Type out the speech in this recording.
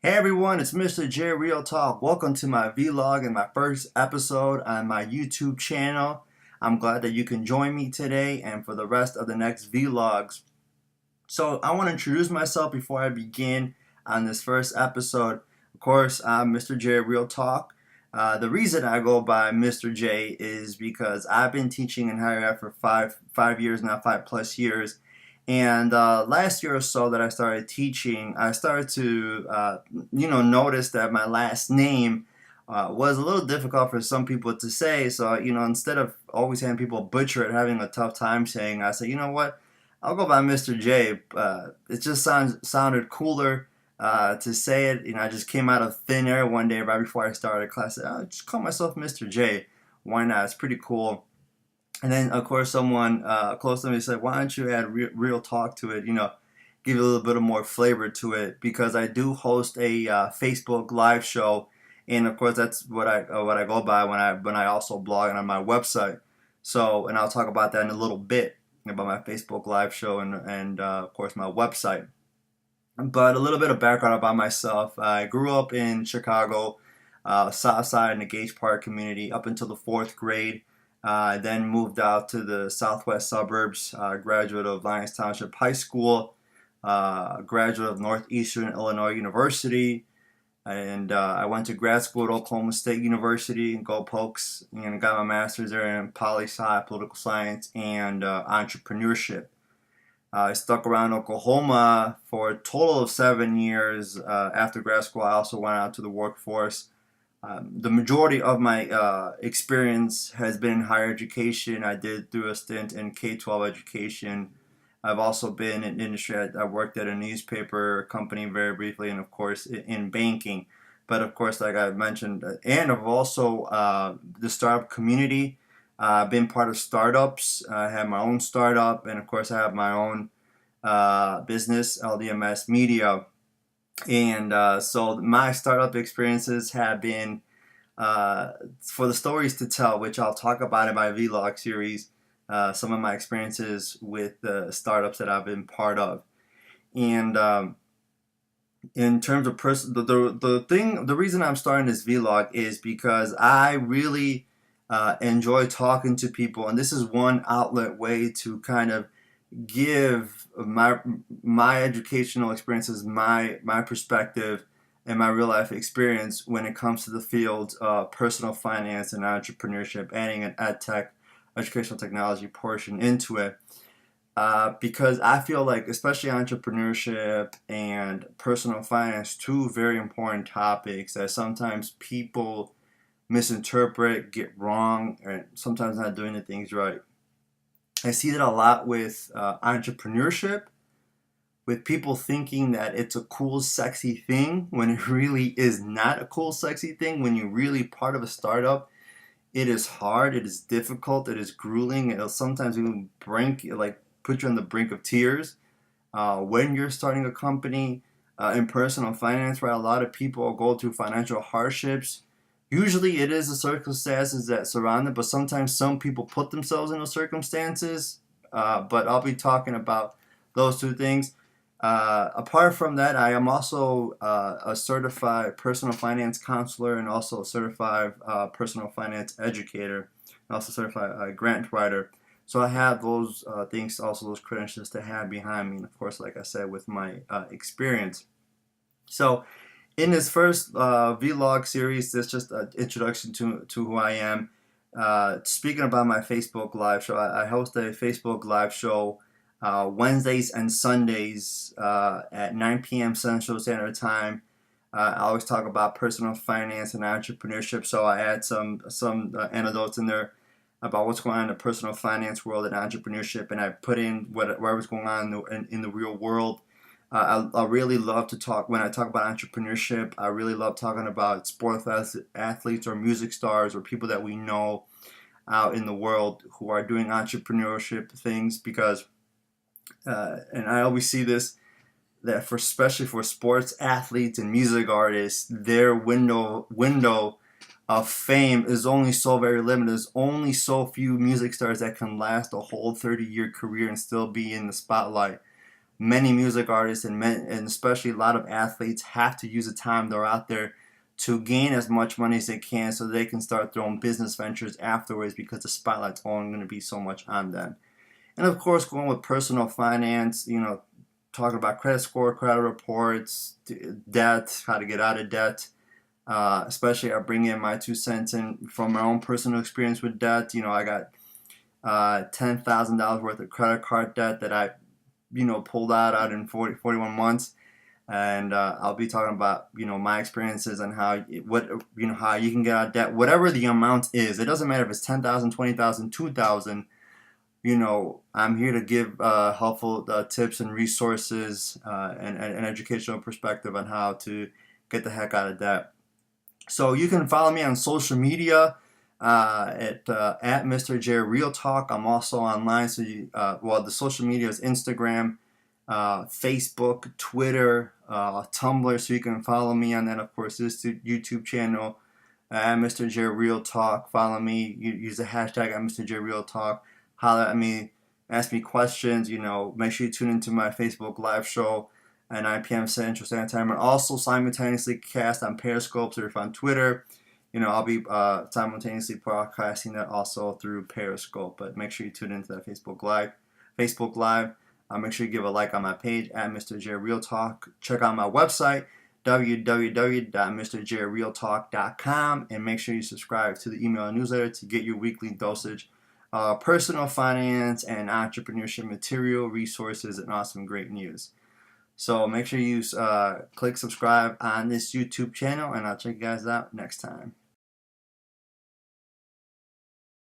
Hey everyone, it's Mr. J Real Talk. Welcome to my vlog and my first episode on my YouTube channel. I'm glad that you can join me today and for the rest of the next vlogs. So I want to introduce myself before I begin on this first episode. Of course, I'm Mr. J Real Talk. The reason I go by Mr. J is because I've been teaching in higher ed for five years now, 5+ years. And last year or so that I started teaching, I started to notice that my last name was a little difficult for some people to say. So instead of always having people butcher it, having a tough time saying, I said, you know what? I'll go by Mr. J. It just sounded cooler to say it. I just came out of thin air one day right before I started class. I said, I'll just call myself Mr. J. Why not? It's pretty cool. And then, of course, someone close to me said, why don't you add real talk to it? Give it a little bit of more flavor to it, because I do host a Facebook live show. And of course, that's what I go by when I also blog on my website. So, and I'll talk about that in a little bit about my Facebook live show and of course my website. But a little bit of background about myself. I grew up in Chicago, South Side in the Gage Park community up until the fourth grade. I then moved out to the southwest suburbs, graduate of Lyons Township High School, graduate of Northeastern Illinois University, and I went to grad school at Oklahoma State University, Go Pokes, and got my master's there in poli-sci, political science, and entrepreneurship. I stuck around Oklahoma for a total of 7 years. After grad school, I also went out to the workforce. The majority of my experience has been in higher education. I did do a stint in K-12 education. I've also been in industry. I worked at a newspaper company very briefly, and of course in banking. But of course, like I mentioned, and I've also the startup community. I've been part of startups. I have my own startup, and of course, I have my own business, LDMS Media. And so my startup experiences have been for the stories to tell, which I'll talk about in my vlog series. Some of my experiences with the startups that I've been part of, and in terms of the reason I'm starting this vlog is because I really enjoy talking to people, and this is one outlet way to kind of give my educational experiences, my perspective, and my real life experience when it comes to the field of personal finance and entrepreneurship, adding an ed tech, educational technology portion into it. Because I feel like, especially entrepreneurship and personal finance, two very important topics that sometimes people misinterpret, get wrong, and sometimes not doing the things right. I see that a lot with entrepreneurship, with people thinking that it's a cool, sexy thing when it really is not a cool, sexy thing. When you're really part of a startup, it is hard, it is difficult, it is grueling. It'll sometimes even put you on the brink of tears. When you're starting a company in personal finance, right, a lot of people go through financial hardships. Usually it is the circumstances that surround it, but sometimes some people put themselves in those circumstances. But I'll be talking about those two things. Apart from that, I am also a certified personal finance counselor and also a certified personal finance educator, and also certified grant writer. So I have those things, also those credentials to have behind me, and of course, like I said, with my experience. So in this first vlog series, this is just an introduction to who I am. Speaking about my Facebook live show, I host a Facebook live show Wednesdays and Sundays at 9 p.m. Central Standard Time. I always talk about personal finance and entrepreneurship, so I add some anecdotes in there about what's going on in the personal finance world and entrepreneurship, and I put in whatever's going on in the real world. I really love to talk, when I talk about entrepreneurship, I really love talking about sports athletes or music stars or people that we know out in the world who are doing entrepreneurship things, because and I always see this, that for especially for sports athletes and music artists, their window of fame is only so very limited. There's only so few music stars that can last a whole 30-year career and still be in the spotlight. many music artists and especially a lot of athletes have to use the time they're out there to gain as much money as they can so they can start their own business ventures afterwards, because the spotlight's only going to be so much on them. And of course, going with personal finance, talking about credit score, credit reports, debt, how to get out of debt. Especially I bring in my 2 cents in from my own personal experience with debt. I got $10,000 worth of credit card debt that I pulled out in 41 months. And I'll be talking about my experiences and how how you can get out of debt, whatever the amount is. It doesn't matter if it's 10,000, 20,000, 2,000. I'm here to give helpful tips and resources and an educational perspective on how to get the heck out of debt. So you can follow me on social media at Mr. J Real Talk. I'm also online. So the social media is Instagram, Facebook, Twitter, Tumblr. So you can follow me on that. Of course, this YouTube channel at Mr. J Real Talk. Follow me. Use the hashtag at Mr. J Real Talk. Holler at me. Ask me questions. Make sure you tune into my Facebook live show at 9 p.m. Central Standard Time, and also simultaneously cast on Periscope. So if you're on Twitter, I'll be simultaneously broadcasting that also through Periscope. But make sure you tune into that Facebook Live. Make sure you give a like on my page at Mr. J Real Talk. Check out my website, www.mrjrealtalk.com, and make sure you subscribe to the email newsletter to get your weekly dosage personal finance and entrepreneurship material, resources, and awesome great news. So make sure you click subscribe on this YouTube channel, and I'll check you guys out next time.